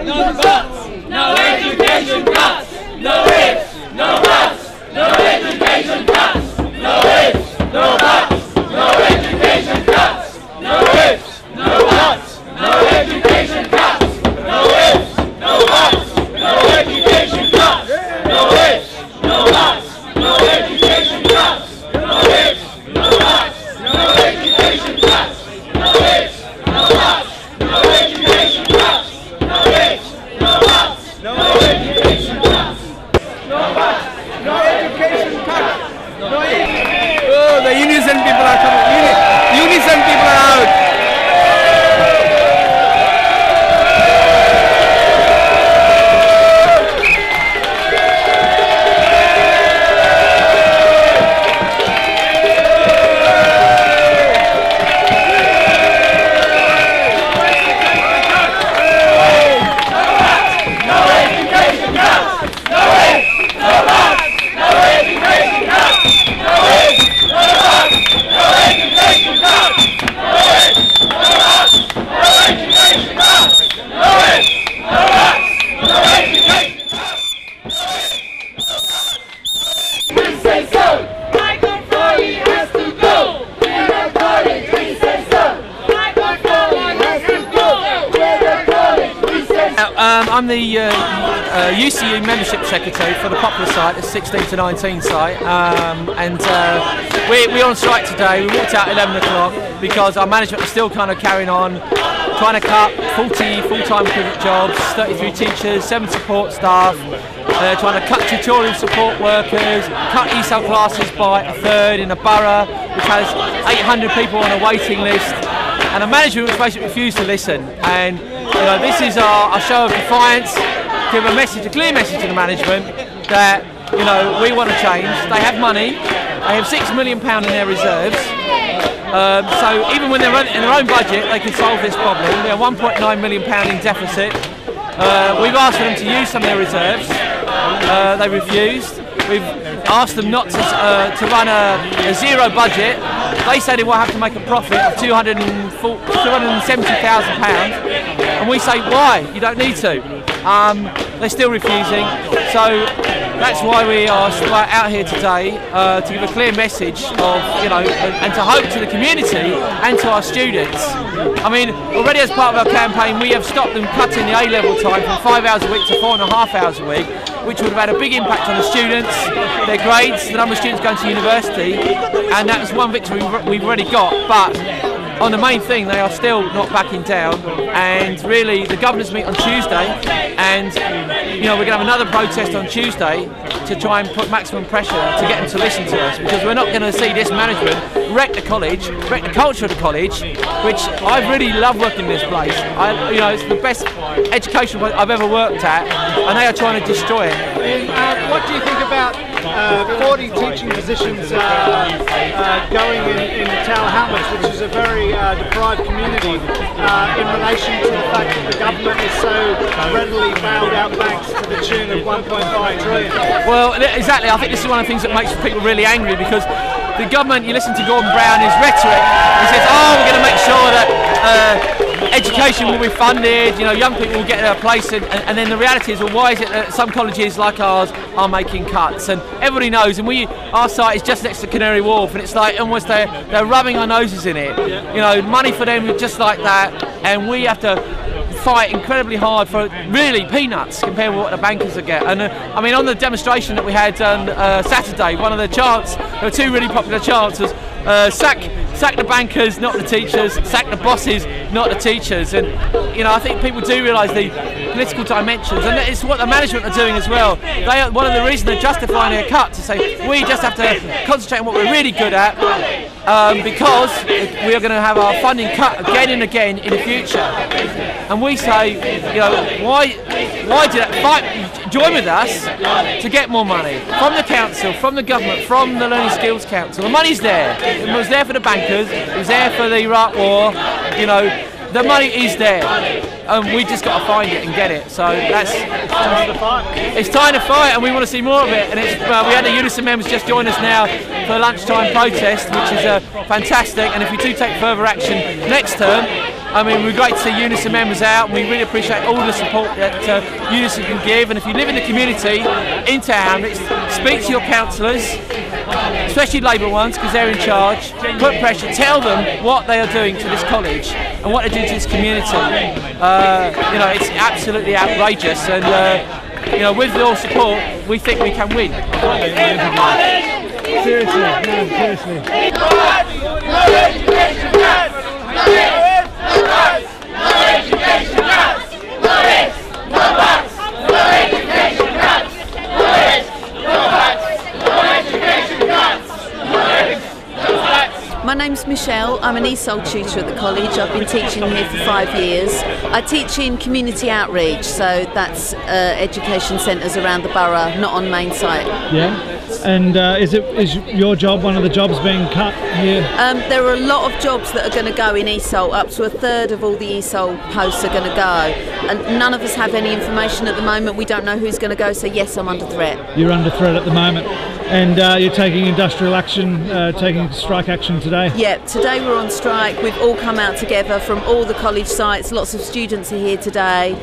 no buts, no education cuts, no ifs, no buts, no education cuts, no ifs, no buts, no education cuts, no ifs, no buts, no education cuts, no ifs, no buts, no education cuts, no ifs, no buts, no education cuts, no ifs, no buts, no education cuts, no ifs, no buts, no education cuts, no ifs, no buts, no education cuts, no buts, no education cuts, no ifs. Oh, the unison people are coming. Unison people are out. I'm the UCU membership secretary for the Poplar site, the 16 to 19 site, and we're on strike today. We walked out at 11 o'clock because our management is still kind of carrying on, trying to cut 40 full-time equivalent jobs, 33 teachers, 7 support staff, trying to cut tutorial support workers, cut ESOL classes by a third in a borough which has 800 people on a waiting list, and the management was basically refused to listen. And this is our show of defiance, give a clear message to the management that we want to change. They have money, they have £6 million in their reserves, so even when they're in their own budget they can solve this problem. We have £1.9 million in deficit. We've asked for them to use some of their reserves, they refused. We've asked them not to run a zero budget. They say they will have to make a profit of £270,000, and we say, why? You don't need to. They're still refusing, so that's why we are out here today to give a clear message of, and to hope to the community and to our students. I mean, already as part of our campaign, we have stopped them cutting the A-level time from 5 hours a week to 4.5 hours a week, which would have had a big impact on the students, their grades, the number of students going to university, and that's one victory we've already got. But on the main thing, they are still not backing down, and really the governors meet on Tuesday, and we're going to have another protest on Tuesday to try and put maximum pressure to get them to listen to us, because we're not going to see this management wreck the college, wreck the culture of the college, which I really love working in this place. It's the best education I've ever worked at, and they are trying to destroy it. What do you think about 40 teaching positions going in the Tower Hamlets, which is a very deprived community, in relation to the fact that the government is so readily bailed out banks to the tune of 1.5 trillion? Well, exactly. I think this is one of the things that makes people really angry, because the government, you listen to Gordon Brown, his rhetoric, he says, we're going to make sure that education will be funded, young people will get a place, and then the reality is, well, why is it that some colleges like ours are making cuts? And everybody knows, and our site is just next to Canary Wharf, and it's like almost they're rubbing our noses in it. Money for them is just like that, and we have to fight incredibly hard for really peanuts compared with what the bankers will get. And on the demonstration that we had on Saturday, one of the chants, there were 2 really popular chants, was sack the bankers, not the teachers, sack the bosses, not the teachers. And I think people do realise the political dimensions, and it's what the management are doing as well. They are one of the reasons they're justifying their cut, to say we just have to concentrate on what we're really good at, because we are going to have our funding cut again and again in the future. And we say, why do that? Join with us to get more money from the council, from the government, from the Learning Skills Council. The money's there. It was there for the bankers. It was there for the Iraq War. The money is there, and we just got to find it and get it. So it's time to fight, and we want to see more of it. And we had the Unison members just join us now for a lunchtime protest, which is fantastic. And if we do take further action next term, I mean, we're great to see Unison members out, and we really appreciate all the support that Unison can give. And if you live in the community in Tower Hamlets, speak to your councillors, especially Labour ones, because they're in charge. Put pressure, tell them what they are doing to this college and what they're doing to this community. You know, it's absolutely outrageous, and you know, with your support, we think we can win. Seriously, no, seriously. No education cuts! No ifs, no buts! No education cuts! No ifs, no buts! No education cuts! No ifs, no buts! No education cuts! No ifs, no buts! My name's Michelle. I'm an ESOL tutor at the college. I've been teaching here for 5 years. I teach in community outreach, so that's education centres around the borough, not on main site. Yeah. And is your job one of the jobs being cut here? There are a lot of jobs that are going to go in ESOL. Up to a third of all the ESOL posts are going to go, and none of us have any information at the moment. We don't know who's going to go, so yes, I'm under threat. You're under threat at the moment, and you're taking industrial action, taking strike action today? Yeah, today we're on strike. We've all come out together from all the college sites. Lots of students are here today.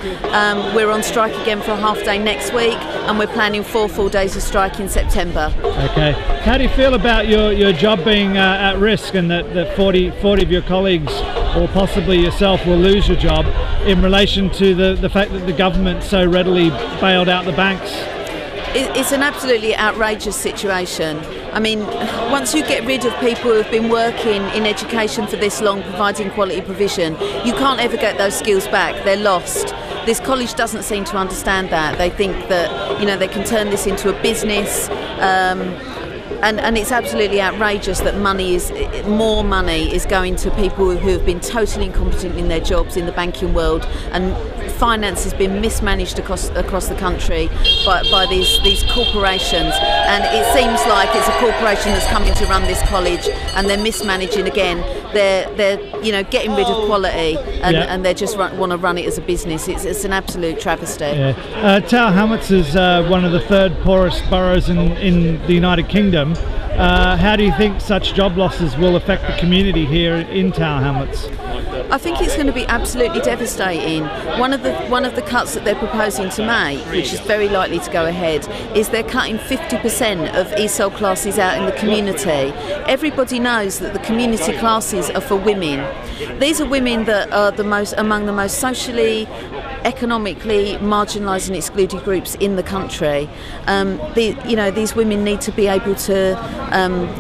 We're on strike again for a half day next week, and we're planning 4 full days of strike in September. Okay. How do you feel about your job being at risk, and that 40 of your colleagues, or possibly yourself, will lose your job in relation to the fact that the government so readily bailed out the banks? It's an absolutely outrageous situation. I mean, once you get rid of people who have been working in education for this long, providing quality provision, you can't ever get those skills back. They're lost. This college doesn't seem to understand that. They think that, you know, they can turn this into a business, and it's absolutely outrageous that more money is going to people who have been totally incompetent in their jobs in the banking world, and finance has been mismanaged across the country by these corporations, and it seems like it's a corporation that's coming to run this college, and they're mismanaging again. They're you know, getting rid of quality, and they just want to run it as a business. It's an absolute travesty. Yeah. Tower Hamlets is one of the 3rd poorest boroughs in the United Kingdom. How do you think such job losses will affect the community here in Tower Hamlets? I think it's going to be absolutely devastating. One of the cuts that they're proposing to make, which is very likely to go ahead, is they're cutting 50% of ESOL classes out in the community. Everybody knows that the community classes are for women. These are women that are among the most socially, economically marginalised and excluded groups in the country. These women need to be able to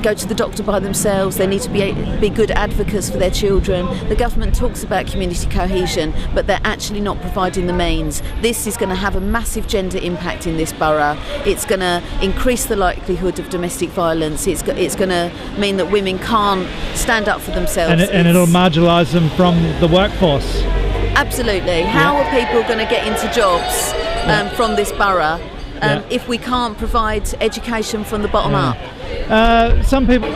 go to the doctor by themselves. They need to be good advocates for their children. The government talks about community cohesion, but they're actually not providing the means. This is going to have a massive gender impact in this borough. It's going to increase the likelihood of domestic violence. It's going to mean that women can't stand up for themselves. And it'll marginalise them from the workforce. Absolutely. How are people going to get into jobs from this borough if we can't provide education from the bottom up? Some people